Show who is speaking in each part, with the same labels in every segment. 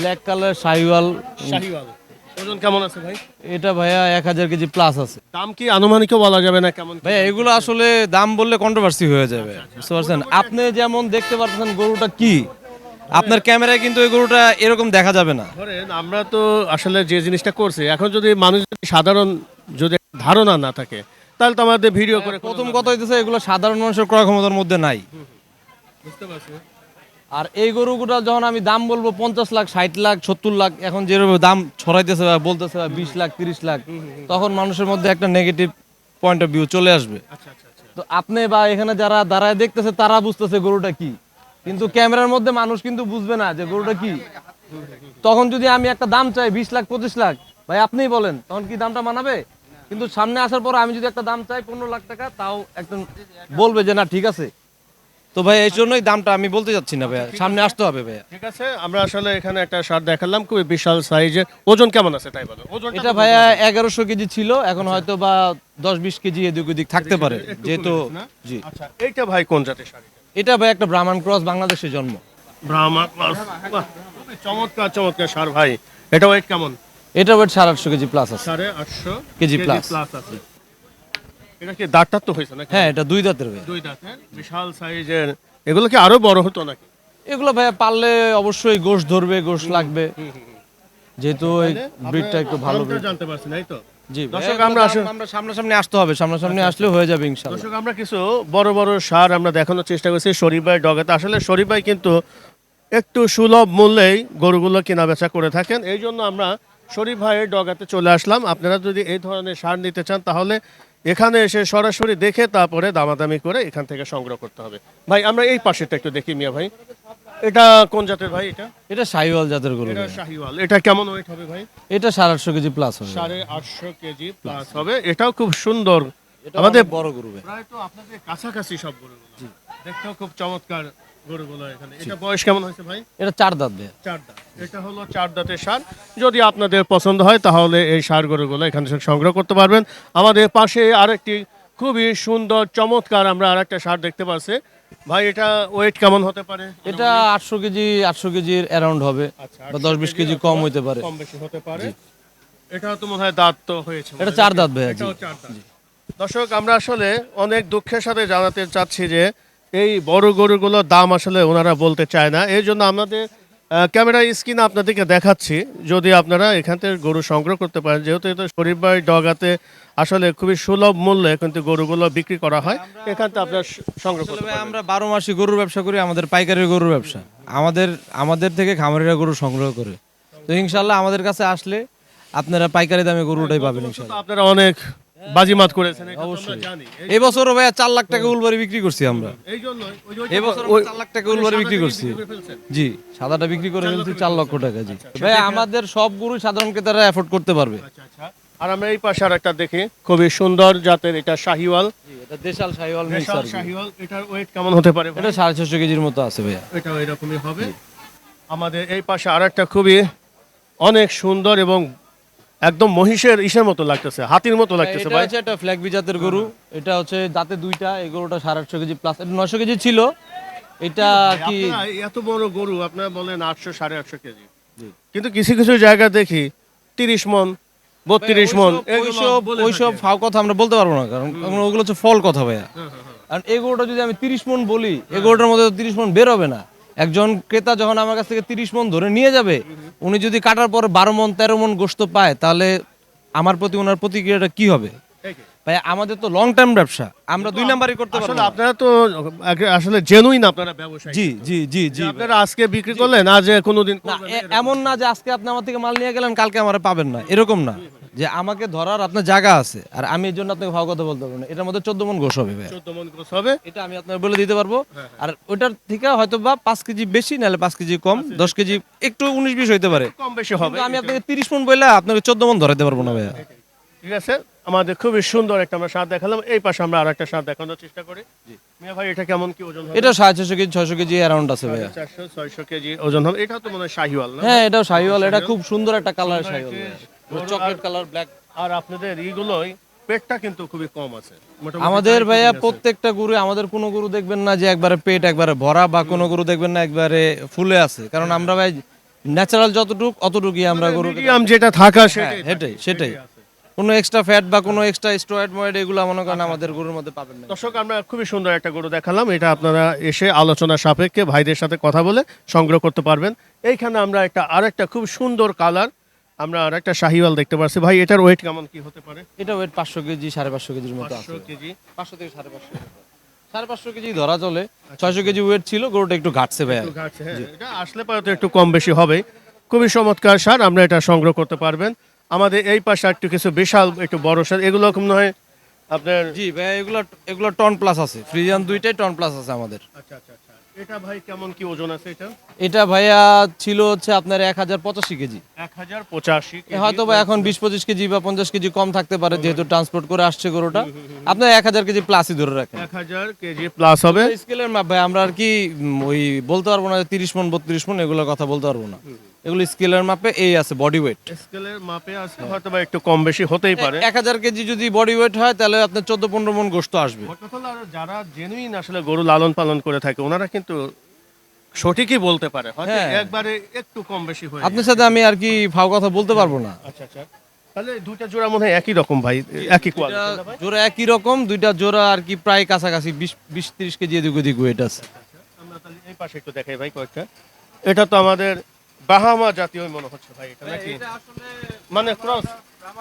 Speaker 1: Black colour Sahiwal.
Speaker 2: Sahiwal ওজন কেমন আছে ভাই?
Speaker 1: এটা ভাইয়া 1000 কেজি প্লাস আছে।
Speaker 2: দাম কি আনুমানিকও বলা যাবে না কেমন কি?
Speaker 1: ভাইয়া এগুলো আসলে দাম বললে কন্ট্রোভার্সি হয়ে যাবে, বুঝতে পারছেন? আপনি যেমন দেখতে পাচ্ছেন গরুটা কি, আপনার ক্যামেরায় কিন্তু এই গরুটা এরকম দেখা যাবে না।
Speaker 2: ধরেন আমরা তো আসলে যে জিনিসটা করছি, এখন যদি মানুষ যদি সাধারণ যদি ধারণা না থাকে তাহলে তো আমাদের ভিডিও করে কোনো
Speaker 1: প্রথম
Speaker 2: লাভ
Speaker 1: কথা
Speaker 2: নেই।
Speaker 1: হইতেছে এগুলো সাধারণ মানুষের ক্রয় ক্ষমতার মধ্যে নাই।
Speaker 2: বুঝতে পারছি।
Speaker 1: আর এই গরুগুলো যখন আমি দাম বলবো 50 লাখ 60 লাখ 70 লাখ, এখন যেভাবে দাম ছড়াইতেছে বা বলতেছে বা 20 লাখ 30 লাখ, তখন মানুষের মধ্যে একটা নেগেটিভ পয়েন্ট অফ ভিউ চলে আসবে।
Speaker 2: আচ্ছা আচ্ছা আচ্ছা।
Speaker 1: তো আপনি বা এখানে যারা দাঁড়ায় দেখতেছে তারা বুঝতেছে গরুটা কি, কিন্তু ক্যামেরার মধ্যে মানুষ কিন্তু বুঝবে না যে গরুটা কি। তখন যদি আমি একটা দাম চাই 20 লাখ 25 লাখ, ভাই আপনিই বলেন তখন কি দামটা মানাবে? কিন্তু সামনে আসার পর আমি যদি একটা দাম চাই 15 লাখ টাকা, তাও একজন বলবে যে না ঠিক আছে। তো ভাই এই জন্যই দামটা আমি বলতে যাচ্ছি না ভাইয়া, সামনে আসতে হবে ভাইয়া।
Speaker 2: ঠিক আছে, আমরা আসলে এখানে একটা শার্ট দেখালাম খুবই বিশাল সাইজের। ওজন কেমন আছে তাই বলো? ওজনটা
Speaker 1: এটা ভাইয়া 1100 কেজি ছিল, এখন হয়তো বা 10-20 কেজি এদিক ওদিক থাকতে পারে,
Speaker 2: একটু
Speaker 1: যেহেতু
Speaker 2: কমে গেছে না?
Speaker 1: জি।
Speaker 2: আচ্ছা, এইটা ভাই কোন জাতের শাড়ি?
Speaker 1: এটা ভাই একটা ব্রাহ্মণ ক্রস, বাংলাদেশে জন্ম।
Speaker 2: ব্রাহ্মা ক্রস। বাহ, খুবই চমৎকার চমৎকার সার ভাই। এটা ওয়েট কেমন?
Speaker 1: এটা ওয়েট 850 কেজি প্লাস আছে।
Speaker 2: 850
Speaker 1: কেজি plus।
Speaker 2: প্লাস আছে। এটা কি দাঁতটা তো হয়েছে নাকি?
Speaker 1: হ্যাঁ, এটা 2 দাঁতের ভাই।
Speaker 2: দুই দাঁত, হ্যাঁ? বিশাল সাইজের। এগুলো কি আরো বড় হতো নাকি?
Speaker 1: এগুলো ভাইয়া পারলে অবশ্যই গোশ ধরবে, গোশ লাগবে, যেহেতু এই ব্রিডটা একটু ভালো
Speaker 2: দামটা
Speaker 1: breed।
Speaker 2: জানতে পারছি নাই তো?
Speaker 1: জি
Speaker 2: দর্শক,
Speaker 1: দর্শক,
Speaker 2: আমরা
Speaker 1: আমরা সামনাসামনি আসতে হবে, সামনাসামনি আসলে হয়ে যাবে ইনশাআল্লাহ।
Speaker 2: দর্শক, আমরা কিছু বড় বড় সার আমরা দেখানোর চেষ্টা করছি শরীফ ভাই ডগাতে। আসলে শরীফ ভাই কিন্তু একটু সুলভ মূল্যেই গরুগুলো কেনা বেচা করে থাকেন, এই জন্য আমরা শরীফ ভাইয়ের ডগাতে চলে আসলাম। আপনারা যদি এই ধরনের সার নিতে চান তাহলে এখানে এসে সরাসরি দেখে তারপরে দামাদামি করে এখান থেকে সংগ্রহ করতে হবে। ভাই আমরা এই পাশেরটা একটু দেখি মিয়া ভাই। এটা কোন জাতের ভাই? এটা
Speaker 1: এটা শাহিওয়াল জাতের গরু
Speaker 2: এটা
Speaker 1: ভাইয়া।
Speaker 2: শাহিওয়াল। এটা কেমন ওয়েট হবে ভাই?
Speaker 1: এটা 850 কেজি প্লাস হবে।
Speaker 2: 850 কেজি প্লাস হবে। এটাও খুব সুন্দর,
Speaker 1: এটা
Speaker 2: আমাদের
Speaker 1: অনেক বড় গরু ভাই।
Speaker 2: প্রায় তো আপনাদের কাছাকাছি সব গরুগুলো। দেখতেও খুব চমৎকার গরুগুলো এখানে। এটা বয়স কেমন হয়েছে ভাই?
Speaker 1: এটা 4 দাঁত ভাইয়া।
Speaker 2: 4 দাঁত। এটা হলো 4 দাঁতের ষাঁড়। যদি আপনাদের পছন্দ হয় তাহলে এই ষাঁড় গরুগুলো এখান থেকে সংগ্রহ করতে পারবেন। আমাদের পাশে আরেকটি খুবই সুন্দর চমৎকার আমরা আরেকটা ষাঁড় দেখতে পাচ্ছি। ভাই এটা ওয়েট কেমন হতে পারে?
Speaker 1: এটা 800 কেজির অ্যারাউন্ড হবে,
Speaker 2: আচ্ছা,
Speaker 1: বা 10-20 কেজি কম হইতে পারে।
Speaker 2: কম বেশি হতে পারে। এটা তো মনে হয় দাঁত তো হয়েছে।
Speaker 1: এটা 4 দাঁত ভাইয়া। জি।
Speaker 2: এটাও 4 দাঁত। দর্শক, আমরা আসলে অনেক দুঃখের সাথে জানাতে চাচ্ছি যে এই বড় গরুগুলোর দাম আসলে ওনারা বলতে চায় না। এই জন্য আমাদের ক্যামেরা স্ক্রিনে আপনাদেরকে দেখাচ্ছি, যদি আপনারা এখান থেকে গরু সংগ্রহ করতে পারেন, যেহেতু এটা শরীফ ভাই ডগাতে আসলে খুবই সুলভ মূল্যে কিন্তু গরুগুলো বিক্রি করা হয়, এখান থেকে আপনারা সংগ্রহ
Speaker 1: আসলে
Speaker 2: করতে
Speaker 1: ভাই
Speaker 2: পারেন।
Speaker 1: আমরা 12 মাসই গরুর ব্যবসা করি, আমাদের পাইকারি গরুর ব্যবসা। আমাদের থেকে খামারিরা গরু সংগ্রহ করে। তো ইনশাআল্লাহ আমাদের কাছে আসলে আপনারা পাইকারি দামে গরুটাই পাবেন
Speaker 2: তো
Speaker 1: ইনশাআল্লাহ।
Speaker 2: আপনারা অনেক বাজিমাত করেছেন, এটা তো আমরা জানি।
Speaker 1: এই বছরও ভাইয়া 4 লাখ টাকা উলবাড়ি বিক্রি করছি আমরা।
Speaker 2: এই জন্যই
Speaker 1: এই বছর 4 লাখ টাকা উলবাড়ি বিক্রি করছি। জি, সাদাটা বিক্রি করে ফেলছি 4 লক্ষ টাকা। জি ভাই, আমাদের সব গরু সাধারণ ক্রেতারা এফোর্ড করতে পারবে।
Speaker 2: আচ্ছা আচ্ছা। আর আমরা এই পাশে আরেকটা দেখি, খুবই সুন্দর জাতের, এটা শাহিওয়াল।
Speaker 1: জি, এটা দেশাল শাহিওয়াল মিক্স
Speaker 2: দেশাল
Speaker 1: আর কি।
Speaker 2: শাহিওয়াল। এটার ওয়েট কেমন হতে পারে ভাই?
Speaker 1: এটা 650 কেজির মতো আছে ভাইয়া।
Speaker 2: এটাও এরকমই হবে। আমাদের এই পাশে আরেকটা খুবই অনেক সুন্দর এবং একদম মহিষের ইসের মতো লাগতেছে, হাতির মতো লাগতেছে
Speaker 1: এটা
Speaker 2: ভাই।
Speaker 1: হচ্ছে একটা ফ্ল্যাগবি জাতের গরু। এটা হচ্ছে দাঁতে দুইটা, এই গরুটা 850 কেজি প্লাস। এটা 900 কেজি ছিল। এটা কি
Speaker 2: আপনারা এত বড় গরু আপনারা বলেন 800 850 কেজি, কিন্তু কিছু কিছু জায়গা দেখি 30 মন 32 মন
Speaker 1: ওইসব ফাও কথা আমরা বলতে পারবো না, কারণ ওগুলো হচ্ছে ফল কথা ভাইয়া। কারণ এই গরুটা যদি আমি 30 মন বলি, এই গরুটার মধ্যে তো 30 মন বের হবে না। একজন ক্রেতা যখন আমার কাছ থেকে 30 মন ধরে নিয়ে যাবে, উনি যদি কাটার পর 12 মন 13 মন গোশত পায়, তাহলে আমার প্রতি ওনার প্রতিক্রিয়াটা কি হবে? ভাই আমাদের তো লং টার্ম ব্যবসা, আমরা 2 নাম্বারই করতে পারবো
Speaker 2: আসলে
Speaker 1: না।
Speaker 2: আপনারা তো আসলে জেনুইন, আপনারা ব্যবসায়ী।
Speaker 1: জি জি জি জি।
Speaker 2: আপনারা আজকে বিক্রি করলেন, আজ কোনোদিন
Speaker 1: না,
Speaker 2: করবেন না,
Speaker 1: এমন না যে আজকে আপনি আমার থেকে মাল নিয়ে গেলেন কালকে আমার পাবেন না, এরকম না। যে আমাকে ধরার আপনার জায়গা আছে, আর আমি এর জন্য আপনাকে ভাও কথা বলতে পারবো না। এটার মধ্যে 14 মন গোশ হবে ভাই,
Speaker 2: 14 মন গোছ হবে।
Speaker 1: এটা আমি আপনাকে বলে দিতে পারবো। আর ওইটার থেকে হয়তো বা 5 কেজি বেশি, নাহলে 5 কেজি কম, 10 কেজি একটু 19-20 হইতে পারে।
Speaker 2: কম বেশি হবে।
Speaker 1: কিন্তু আমি আপনাকে 30 মন বললে আপনাকে 14 মন ধরাইতে পারবো না ভাইয়া।
Speaker 2: ঠিক আছে, আমাদের খুবই সুন্দর একটা আমরা স্বাদ দেখালাম। এই পাশে আমরা আরেকটা স্বাদ দেখানোর চেষ্টা করি। মিয়া ভাই এটা কেমন কি ওজন হবে?
Speaker 1: এটা 650 কেজি 600 কেজি অ্যারাউন্ড আছে ভাইয়া।
Speaker 2: 400 600 কেজি ওজন হবে। এটা তো মনে হয় শাহিওয়াল না?
Speaker 1: হ্যাঁ, এটাও শাহিওয়াল। এটা খুব সুন্দর একটা colour Sahiwal, chocolate colour black.
Speaker 2: আর আপনাদের এইগুলোই পেটটা কিন্তু খুবই কম আছে মোটামুটি।
Speaker 1: আমাদের
Speaker 2: চার
Speaker 1: ভাইয়া
Speaker 2: কেজি আছে।
Speaker 1: প্রত্যেকটা গরু, আমাদের কোনো গরু দেখবেন না যে একবারে পেট একবারে ভরা, বা কোনো গরু দেখবেন না একবারে ফুলে আছে। কারণ আমরা ভাই ন্যাচারাল যতটুক অতটুকুই আমরা গরু
Speaker 2: মিডিয়াম যেটা থাকা সেটাই
Speaker 1: সেটাই কোনো এক্সট্রা ফ্যাট বা কোনো এক্সট্রা স্টেরয়েড ময়েড এগুলো মনে করেন আমাদের গরুর মধ্যে পাবেন না।
Speaker 2: দর্শক আমরা খুবই সুন্দর একটা গরু দেখালাম, এটা আপনারা এসে আলোচনা সাপেক্ষে ভাইদের সাথে কথা বলে সংগ্রহ করতে পারবেন। এইখানে আমরা আরেকটা খুব সুন্দর কালার, আমরা আরেকটা শাহিওয়াল দেখতে পাচ্ছি। ভাই এটার ওয়েট কেমন কি হতে পারে?
Speaker 1: এটা ওয়েট 500 কেজি 550 কেজির মতো আছে।
Speaker 2: 500 কেজি
Speaker 1: 500 থেকে 550 কেজি ধরা চলে। 600 কেজি ওয়েট ছিল, গরুটা একটু ঘাটছে ভাই।
Speaker 2: এটা আসলে পরে তো একটু কম বেশি হবে। খুবই চমৎকার সার, আমরা এটা সংগ্রহ করতে পারবেন। আমাদের এই পাশে একটু কিছু বিশাল একটু বড় সার, এগুলো মনে হয় আপনার।
Speaker 1: জি ভাই, এগুলো টন প্লাস আছে, ফ্রিজিয়ান দুইটাই টন প্লাস আছে আমাদের।
Speaker 2: আচ্ছা, এটা ভাই কেমন কি ওজন আছে এটা?
Speaker 1: এটা ভাইয়া ছিল হচ্ছে আপনার 1085 কেজি।
Speaker 2: 1085 কেজি।
Speaker 1: হয়তো বা এখন 20-25 কেজি বা 50 কেজি কম থাকতে পারে, যেহেতু ট্রান্সপোর্ট করে আসছে গরুটা। আপনার 1000 কেজি প্লাসই ধরে রাখেন।
Speaker 2: 1000 কেজি প্লাস হবে।
Speaker 1: স্কেলের মাপ ভাই, আমরা আর কি ওই বলতে পারবো না 30 মণ 32 মণ এগুলোর কথা বলতে পারবো না। এগুলো স্কেলের মাপে এই আছে বডি ওয়েট।
Speaker 2: স্কেলের মাপে আছে, হয়তো বা একটু কম বেশি হতেই পারে।
Speaker 1: 1000 কেজি যদি বডি ওয়েট হয় তাহলে আপনার 14-15 মণ গোশত আসবে।
Speaker 2: যারা জেনুইন আসলে গরু লালন পালন করে থাকে ওনারা কিন্তু সঠিকই বলতে পারে, হয়তো
Speaker 1: হ্যাঁ।
Speaker 2: একবারে একটু কম বেশি হয়ে
Speaker 1: আপনার সাথে আমি আর কি ফাও কথা বলতে পারবো না।
Speaker 2: আচ্ছা, তাহলে দুইটা জোড়া মনে হয় একই রকম ভাই, একই কোয়ালিটি।
Speaker 1: দুইটা জোড়া একই রকম, দুইটা জোড়া আর কি প্রায় কাছাকাছি 20-30 কেজি এদিক ওদিক ওয়েট আছে।
Speaker 2: আমরা তাহলে এই পাশে একটু দেখাই ভাই কয়েকটা। এটা তো আমাদের বাহামা জাতীয় মনে হচ্ছে ভাই, এটা নাকি
Speaker 1: এটা আসলে
Speaker 2: মানে ক্রস?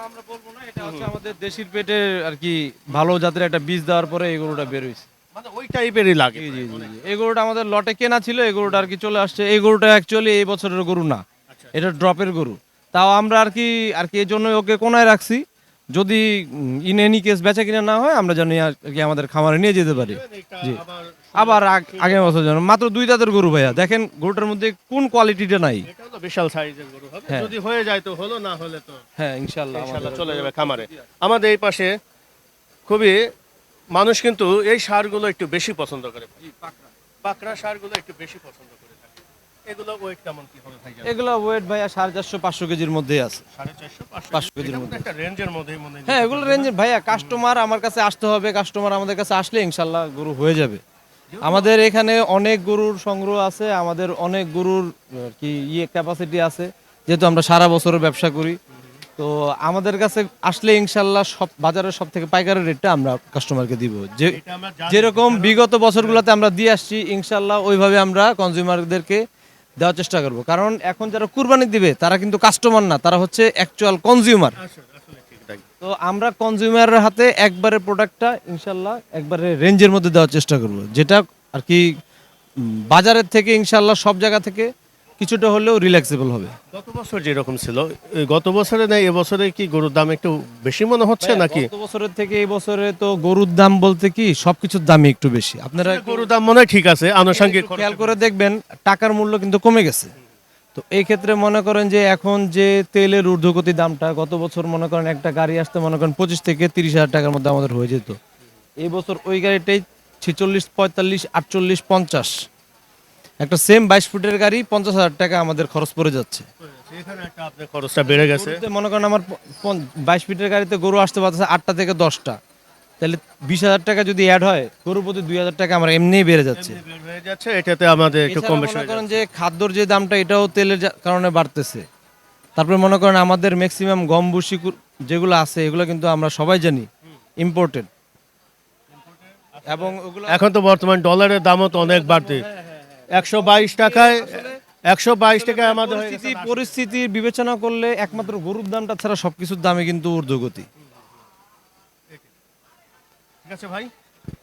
Speaker 1: আমরা বলবো না, এটা হচ্ছে আমাদের দেশির পেটে আর কি ভালো জাতের একটা বীজ দেওয়ার পরে এই গরুটা বের হইছে।
Speaker 2: মানে ওই টাইপেরই লাগে।
Speaker 1: জি। এই গরুটা আমাদের লটে কেনা ছিল, এই গরুটা আর কি চলে আসছে। এই গরুটা অ্যাকচুয়ালি এই বছরের গরু না, এটা ড্রপের গরু। তাও আমরা আর কি এই জন্য ওকে কোনায় রাখছি, যদি ইন এনি কেস বেচা কিনা না হয় আমরা জানি আর কি আমাদের খামারে নিয়ে যেতে পারি। জি, আবার আগের বছর জন্য মাত্র 2 দাঁতের গরু ভাইয়া, দেখেন গরুটার মধ্যে কোন কোয়ালিটিটা নাই।
Speaker 2: এটা হলো বিশাল সাইজের গরু হবে,
Speaker 1: হ্যাঁ।
Speaker 2: যদি হয়ে যায় তো হলো, না হলে তো
Speaker 1: হ্যাঁ ইনশাল্লাহ
Speaker 2: ইনশাআল্লাহ চলে যাবে খামারে। আমাদের এই পাশে খুবই মানুষ কিন্তু এই সারগুলো একটু বেশি পছন্দ করে, পাকড়া সারগুলো একটু বেশি পছন্দ করে থাকে। এগুলো ওয়েট কেমন কি হবে ভাই?
Speaker 1: এগুলো ওয়েট ভাইয়া 450-500 কেজির মধ্যেই আছে।
Speaker 2: 450-500
Speaker 1: কেজির মধ্যে।
Speaker 2: একটা রেঞ্জের মধ্যেই মনে হয়।
Speaker 1: হ্যাঁ এগুলো রেঞ্জের ভাইয়া, কাস্টমার আমার কাছে আসতে হবে, কাস্টমার আমাদের কাছে আসলে ইনশাল্লাহ গরু হয়ে যাবে। আমাদের এখানে অনেক গরুর সংগ্রহ আছে, আমাদের অনেক গরুর আর কি ক্যাপাসিটি আছে, যেহেতু আমরা সারা বছরের ব্যবসা করি। তো আমাদের কাছে আসলে ইনশাল্লাহ সব বাজারের সব থেকে পাইকারি রেটটা আমরা কাস্টমারকে দিব, যে
Speaker 2: এটা আমরা জানি।
Speaker 1: যেরকম বিগত বছরগুলোতে আমরা দিয়ে আসছি ইনশাল্লাহ ওইভাবে আমরা কনজিউমারদেরকে দেওয়ার চেষ্টা করব। কারণ এখন যারা কুরবানি দিবে তারা কিন্তু কাস্টমার না, তারা হচ্ছে অ্যাকচুয়াল কনজিউমার।
Speaker 2: আসলে ঠিক তাই।
Speaker 1: তো আমরা কনজিউমারের হাতে একবারে প্রোডাক্টটা ইনশাল্লাহ একবারে রেঞ্জের মধ্যে দেওয়ার চেষ্টা করব, যেটা আর কি বাজারের থেকে ইনশাল্লাহ সব জায়গা থেকে কিছুটা হলেও রিল্যাক্সেবল হবে।
Speaker 2: গত বছর যেরকম ছিল, এই গত বছরে না এবছরে কি গরুর দাম একটু বেশি মনে হচ্ছে নাকি?
Speaker 1: গত বছরের থেকে এই বছরে তো গরুর দাম বলতে কি সবকিছুর দামই একটু বেশি। আপনারা
Speaker 2: গরুর দাম মনে হয় ঠিক আছে, আনুষঙ্গিক
Speaker 1: একটু খেয়াল করে দেখবেন টাকার মূল্য কিন্তু কমে গেছে। তো এই ক্ষেত্রে মনে করেন যে এখন যে তেলের ঊর্ধ্বগতি দামটা, গত বছর মনে করেন একটা গাড়ি আসতে মনে করেন 25 থেকে 30 হাজার টাকার মধ্যে আমাদের হয়ে যেত। এই বছর ওই গাড়িটাই 46, 45, 48, 50, একটা সেম 22 ফুটের গাড়ি 50,000 টাকা আমাদের খরচ পড়ে যাচ্ছে।
Speaker 2: এখানে একটা আপনার খরচটা বেড়ে গেছে।
Speaker 1: গরুতে মনে করেন আমার 22 ফিটের গাড়িতে গরু আসতে পারতেছে 8টা থেকে 10টা, তাহলে 20,000 টাকা যদি অ্যাড হয় গরুর প্রতি 2,000 টাকা আমার এমনিই বেড়ে যাচ্ছে।
Speaker 2: বের হয়ে যাচ্ছে, এটাতে আমাদের একটু কম
Speaker 1: এছাড়া
Speaker 2: বেশি
Speaker 1: মনে
Speaker 2: হয়ে
Speaker 1: করেন যে খাদ্যর যে দামটা এটাও তেলের কারণে বাড়তেছে। তারপরে মনে করেন আমাদের ম্যাক্সিমাম গম ভুসি যেগুলো আছে এগুলো কিন্তু আমরা সবাই জানি ইম্পোর্টেড, এবং ওগুলো
Speaker 2: এখন তো বর্তমান ডলারের দামও তো অনেক বাড়তি। 122 টাকায় 122 টাকায় আমাদের হয়ে গেছে।
Speaker 1: পরিস্থিতি বিবেচনা করলে একমাত্র গরুর দামটা ছাড়া সবকিছুর দামে কিন্তু ঊর্ধ্বগতি।
Speaker 2: ঠিক আছে ভাই।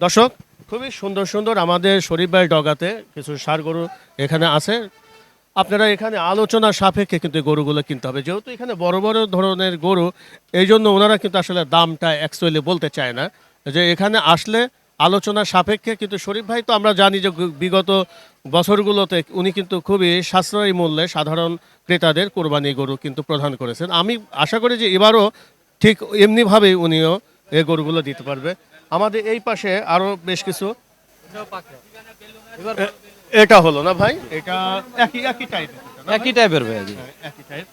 Speaker 2: দর্শক খুবই সুন্দর সুন্দর আমাদের শরীফ ভাই ডগাতে কিছু ষাঁড় গরু এখানে আছে। আপনারা এখানে আলোচনা সাপেক্ষে কিন্তু এই গরুগুলো কিনতে হবে, যেহেতু এখানে বড় বড় ধরনের গরু, এই জন্য ওনারা কিন্তু আসলে দামটা অ্যাকচুয়ালি বলতে চায় না, যে এখানে আসলে আলোচনা সাপেক্ষে। কিন্তু শরীফ ভাই তো আমরা জানি যে বিগত বছরগুলোতে উনি কিন্তু খুবই সাশ্রয়ী মূল্যে সাধারণ ক্রেতাদের কোরবানি গরু কিন্তু প্রদান করেছেন। আমি আশা করি যে এবারও ঠিক এমনিভাবেই উনিও এই গরুগুলো দিতে পারবে। আমাদের এই পাশে আরও বেশ কিছু, এটা হলো না ভাই, এটা একই একই টাইপের,
Speaker 1: একই টাইপের ভাই।
Speaker 2: একই টাইপ।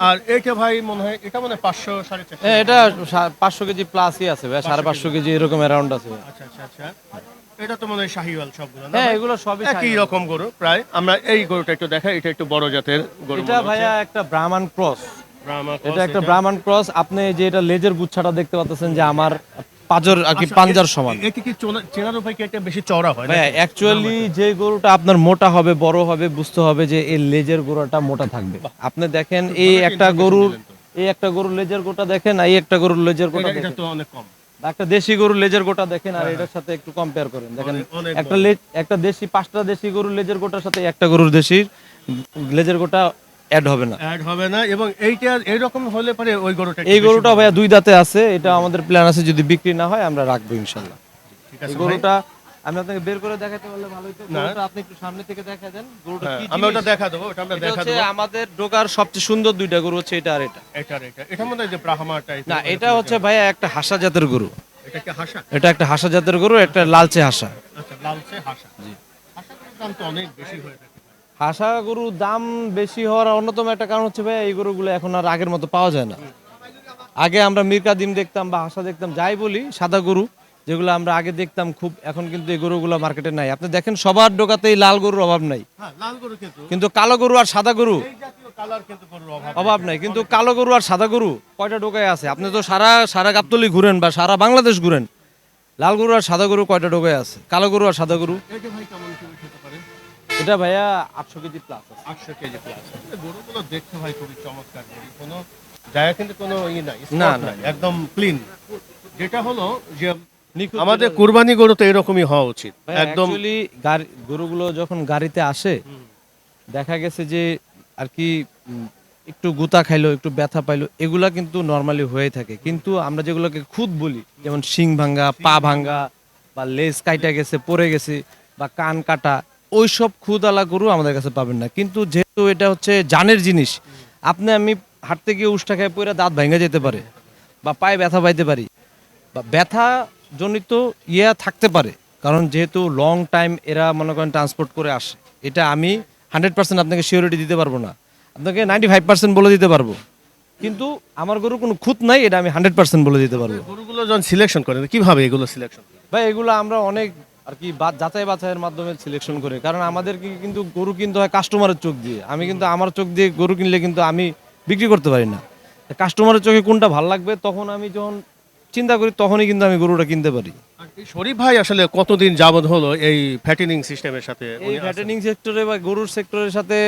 Speaker 2: আর এটা ভাই মনে হয় এটা মনে হয় 500 450।
Speaker 1: হ্যাঁ এটা 500 কেজি প্লাসই আছে ভাই, 550 কেজি এরকম অ্যারাউন্ড আছে।
Speaker 2: আচ্ছা আচ্ছা আচ্ছা। এটা তো মনে হয় শাহিওয়াল সবগুলো না
Speaker 1: হ্যাঁ
Speaker 2: ভাই?
Speaker 1: এগুলো সবই
Speaker 2: একই
Speaker 1: শাহিওয়াল।
Speaker 2: রকম গরু প্রায়। আমরা এই গরুটা একটু দেখাই, এটা একটু বড় জাতের গরু
Speaker 1: এটা ভাইয়া একটা ব্রাহ্মণ ক্রস,
Speaker 2: ব্রাহ্মা
Speaker 1: এটা
Speaker 2: cross
Speaker 1: একটা ব্রাহ্মণ ক্রস। আপনি যে এটা লেজের গুচ্ছাটা দেখতে পাচ্ছেন যে আমার পাঁজর আর কি
Speaker 2: আচ্ছা,
Speaker 1: পাঞ্জার সমান।
Speaker 2: এটি কি চেনার উপায় কি একটা বেশি চওড়া হয়
Speaker 1: ভাইয়া
Speaker 2: নাকি?
Speaker 1: অ্যাকচুয়ালি যে গরুটা আপনার মোটা হবে বড় হবে বুঝতে হবে যে এর লেজের গোড়াটা মোটা থাকবে। আপনি দেখেন এই
Speaker 2: ভালো
Speaker 1: একটা
Speaker 2: information
Speaker 1: গরুর,
Speaker 2: দিলেন তো।
Speaker 1: এই একটা গরুর লেজের গোটা দেখেন, আর এই একটা গরুর লেজের গোটা
Speaker 2: এটা
Speaker 1: দেখেন,
Speaker 2: তো অনেক কম।
Speaker 1: বা একটা দেশি গরুর লেজের গোটা দেখেন আর এটার সাথে একটু কম্পেয়ার করেন দেখেন।
Speaker 2: অনেক
Speaker 1: একটা
Speaker 2: বড়।
Speaker 1: লেজ, একটা দেশি, পাঁচটা দেশি গরুর লেজের গোটার সাথে একটা গরুর দেশির লেজের গোটা অ্যাড হবে না।
Speaker 2: অ্যাড হবে না, এবং এইটা এইরকম হলে পরে ওই গরুটা একটু
Speaker 1: এই
Speaker 2: বেশি
Speaker 1: গরুটা
Speaker 2: বড়।
Speaker 1: ভাইয়া 2 দাঁতে আছে, এটা আমাদের প্ল্যান আছে যদি বিক্রি না হয় আমরা রাখবো ইনশাল্লাহ।
Speaker 2: ঠিক
Speaker 1: এই
Speaker 2: আছে ভাই।
Speaker 1: গরুটা আমি আপনাকে বের করে দেখাতে পারলে ভালো হতো।
Speaker 2: না।
Speaker 1: গরুটা আপনি একটু সামনে থেকে দেখা দেন গরুটা
Speaker 2: হ্যাঁ,
Speaker 1: কি
Speaker 2: আমি ওটা
Speaker 1: জিনিস।
Speaker 2: দেখা দেবো, ওটা আমরা
Speaker 1: এটা
Speaker 2: দেখা
Speaker 1: হচ্ছে
Speaker 2: দেবো।
Speaker 1: আমাদের ডোকার সবচেয়ে সুন্দর দুইটা গরু হচ্ছে এটা আর এটা।
Speaker 2: এটা মনে হয় যে ব্রাহ্মা টাইপ।
Speaker 1: না এটা হচ্ছে ভাইয়া একটা হাসা জাতের গরু,
Speaker 2: এটা কি হাসা?
Speaker 1: এটা একটা হাসা জাতের গরু, একটা লালচে হাসা।
Speaker 2: আচ্ছা, লালচে হাসা। জি। হাসাগুলোর দাম তো অনেক বেশি হয়ে থাকে।
Speaker 1: হাসা গরুর দাম বেশি হওয়ার অন্যতম একটা কারণ হচ্ছে ভাইয়া এই গরুগুলো এখন আর আগের মতো পাওয়া যায় না। আগে আমরা মিরকা ডিম দেখতাম বা হাসা দেখতাম, যাই বলি সাদা গরু যেগুলো আমরা আগে দেখতাম খুব, এখন কিন্তু এই গরুগুলো মার্কেটে নাই। আপনি দেখেন সবার ডোকাতেই লাল গরুর অভাব নাই,
Speaker 2: হ্যাঁ, লাল গরু কিন্তু
Speaker 1: কিন্তু কালো গরু আর সাদা গরু
Speaker 2: এই জাতীয় কালার কিন্তু গরুর অভাব।
Speaker 1: অভাব নাই। কিন্তু কালো গরু আর সাদা গরু কয়টা ডোকায় আছে? আপনি তো সারা সারা গাবতলী ঘুরেন বা সারা বাংলাদেশ ঘুরেন, লাল গরু আর সাদা গরু কয়টা ডোকায় আছে? কালো গরু আর সাদা গরু।
Speaker 2: এটা ভাই কেমন কিলো খেতে পারে?
Speaker 1: এটা ভাইয়া 800 কেজি প্লাস আছে।
Speaker 2: 800 কেজি প্লাস। গরুগুলো দেখতে ভাই খুবই চমৎকার গরু, কোনো জায়গা কিন্তু কোনো নাই,
Speaker 1: না,
Speaker 2: spot নাই, একদম ক্লিন। যেটা হলো যে
Speaker 1: নিখুঁত
Speaker 2: আমাদের
Speaker 1: যেটা-
Speaker 2: কুরবানি গরু তো এরকমই হওয়া উচিত,
Speaker 1: ভাই,
Speaker 2: একদম।
Speaker 1: actually গরুগুলো যখন গাড়িতে আসে দেখা গেছে যে আর কি একটু গুতা খাইলো, একটু ব্যথা পাইলো, এগুলা কিন্তু নর্মালি হয়ে থাকে। কিন্তু আমরা যেগুলোকে খুদ বলি, যেমন শিং ভাঙ্গা, পা ভাঙ্গা, বা লেজ কাইটা গেছে, পড়ে গেছে, বা কান কাটা, ওইসব খুদালা গরু আমাদের কাছে পাবেন না। কিন্তু যেহেতু এটা হচ্ছে জানের জিনিস, আপনি আমি হাঁটতে গিয়ে উষ্টা খায় পরে দাঁত ভেঙে যেতে পারে, বা পায়ে ব্যথা পাইতে পারি, বা ব্যথা জনিত থাকতে পারে, কারণ যেহেতু লং টাইম এরা মনে করেন ট্রান্সপোর্ট করে আসে। এটা আমি 100% আপনাকে সিওরিটি দিতে পারবো না, আপনাকে 95% বলে দিতে পারবো। কিন্তু আমার গরু কোনো খুঁত নাই, এটা আমি 100% বলে দিতে পারবো।
Speaker 2: গরুগুলো যখন সিলেকশন করেন কিভাবে এগুলো সিলেকশন?
Speaker 1: ভাই এগুলো আমরা অনেক আর কি যাচাই বাছাইয়ের মাধ্যমে সিলেকশন করে, কারণ আমাদের কিন্তু গরু কিনতে হয় কাস্টমারের চোখ দিয়ে। আমি কিন্তু আমার চোখ দিয়ে গরু কিনলে কিন্তু আমি বিক্রি করতে পারি না। কাস্টমারের চোখে কোনটা ভালো লাগবে তখন আমি যখন চিন্তা করি তখনই কিন্তু আমি গরুটা কিনতে পারি।
Speaker 2: শরীফ ভাই আসলে কতদিন যাবত হলো এই ফ্যাটেনিং সিস্টেমের সাথে
Speaker 1: এই
Speaker 2: উনি আছেন?
Speaker 1: ফ্যাটেনিং সেক্টরে বা গরুর সেক্টরের সাথে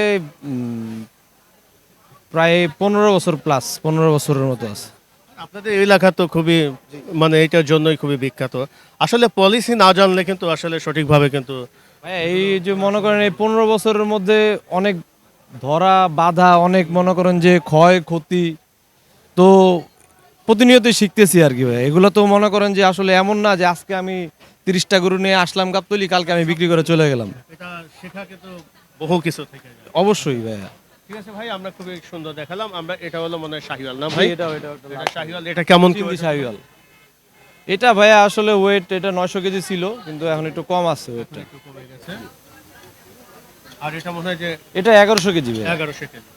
Speaker 1: প্রায় 15 বছর প্লাস, 15 বছরের মতো আছে।
Speaker 2: আপনাদের এই এলাকা তো খুবই, মানে এটার জন্যই খুবই বিখ্যাত। আসলে পলিসি না জানলে কিন্তু আসলে সঠিকভাবে কিন্তু
Speaker 1: ভাই এই যে মনে করেন এই 15 বছরের মধ্যে অনেক ধরা বাধা, অনেক মনে করেন যে ক্ষয় ক্ষতি, তো প্রতিনিয়তই শিখতেছি আর কি ভাই। এগুলো তো মনে করেন যে আসলে এমন না যে আজকে আমি 30টা গরু নিয়ে আসলাম গাবতলী, কালকে আমি বিক্রি করে চলে গেলাম।
Speaker 2: এটা শেখা কিন্তু বহু কিছু থেকে যায়।
Speaker 1: অবশ্যই ভাইয়া।
Speaker 2: ঠিক আছে ভাই, আমরা খুবই সুন্দর দেখালাম। আমরা এটা হলো মনে হয় শাহিওয়াল না ভাই?
Speaker 1: এটা
Speaker 2: এটা শাহিওয়াল। এটা কেমন কি
Speaker 1: চিংড়ি শাহিওয়াল। এটা ভাইয়া আসলে ওয়েট এটা 900 কেজি ছিল, কিন্তু এখন একটু কম আছে ওয়েটটা।
Speaker 2: একটু কমে গেছে? আর এটা মনে হয় যে
Speaker 1: এটা 1100 কেজি ভাইয়া।
Speaker 2: 1100 কেজি।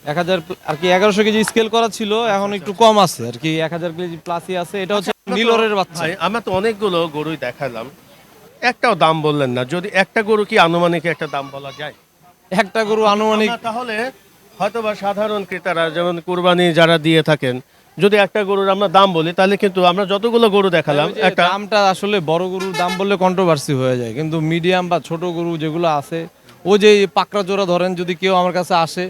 Speaker 1: 1000 আর কি 1100 কেজি স্কেল করা ছিল, এখন একটু কম আছে আর কি, 1000 কেজি প্লাসই আছে। এটা হচ্ছে নীলরের বাচ্চা।
Speaker 2: ভাই আমরা তো অনেকগুলো গরুই দেখালাম, একটাও দাম বললেন না। যদি একটা গরু কি আনুমানিক একটা দাম বলা যায়?
Speaker 1: একটা গরু আনুমানিক
Speaker 2: আমরা তাহলে হয়তোবা সাধারণ ক্রেতারা যেমন কুরবানি যারা দিয়ে থাকেন, যদি একটা গরুর আমরা দাম বলি তাহলে কিন্তু আমরা যতগুলো গরু দেখালাম
Speaker 1: ওই যে
Speaker 2: একটা
Speaker 1: দামটা আসলে বড় গরুর দাম বললে কন্ট্রোভার্সি হয়ে যায়, কিন্তু মিডিয়াম বা ছোট গরু যেগুলো আছে, ও যে এই পাকড়া জোড়া ধরেন, যদি কেউ আমার কাছে আসে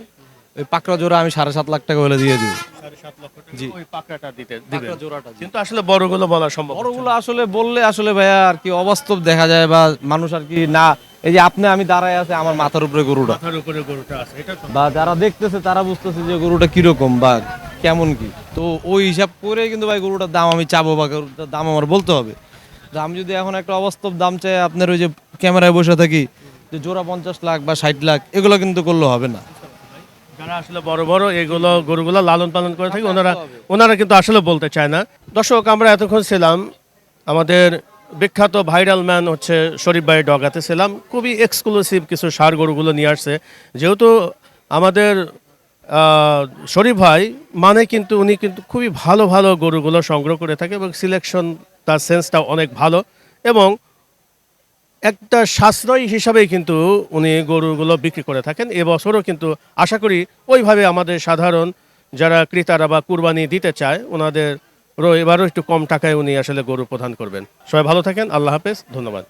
Speaker 1: ওই পাকড়া জোড়া আমি 7.5 লাখ টাকা হলে দিয়ে দিই।
Speaker 2: 7.5 লক্ষ টাকা
Speaker 1: জি।
Speaker 2: ওই পাকড়াটা দিতে দিবেন।
Speaker 1: পাকড়া জোড়াটা জি।
Speaker 2: কিন্তু আসলে বড়গুলো বলা সম্ভব হচ্ছে না।
Speaker 1: বড়গুলো আসলে বললে আসলে ভাইয়া আর কি অবাস্তব দেখা যায়, বা মানুষ আর কি না, এই যে আপনি আমি দাঁড়ায় আছে আমার মাথার উপরে গরুটা,
Speaker 2: মাথার উপরে গরুটা আছে, এটা তো
Speaker 1: বা যারা দেখতেছে তারা বুঝতেছে যে গরুটা কিরকম বা কেমন কি, তো ওই হিসাব করে কিন্তু ভাই গরুটার দাম আমি চাবো বা গরুটার দাম আমার বলতে হবে। তো আমি যদি এখন একটা অবাস্তব দাম চাই আপনার ওই যে ক্যামেরায় বসে থাকি যে জোড়া 50 লাখ বা 60 লাখ, এগুলো কিন্তু করলে হবে না।
Speaker 2: যারা আসলে বড় বড় এগুলো গরুগুলো লালন পালন করে থাকে ওনারা কিন্তু আসলে বলতে চায় না। দর্শক, আমরা এতক্ষণ ছিলাম আমাদের বিখ্যাত ভাইরাল ম্যান হচ্ছে শরীফ ভাই ডগাতে ছিলাম। খুবই এক্সক্লুসিভ কিছু ষাঁড় গরুগুলো নিয়ে আসছে। যেহেতু আমাদের শরীফ ভাই মানে কিন্তু উনি কিন্তু খুবই ভালো ভালো গরুগুলো সংগ্রহ করে থাকে এবং সিলেকশন তার সেন্সটা অনেক ভালো। এবং একটা সাশ্রয়ী হিসাবেই কিন্তু উনি গরুগুলো বিক্রি করে থাকেন। এবছরও কিন্তু আশা করি ওইভাবে আমাদের সাধারণ যারা ক্রেতারা বা কুরবানি দিতে চায় ওনাদেরও এবারও একটু কম টাকায় উনি আসলে গরু প্রদান করবেন। সবাই ভালো থাকেন, আল্লাহ হাফেজ, ধন্যবাদ।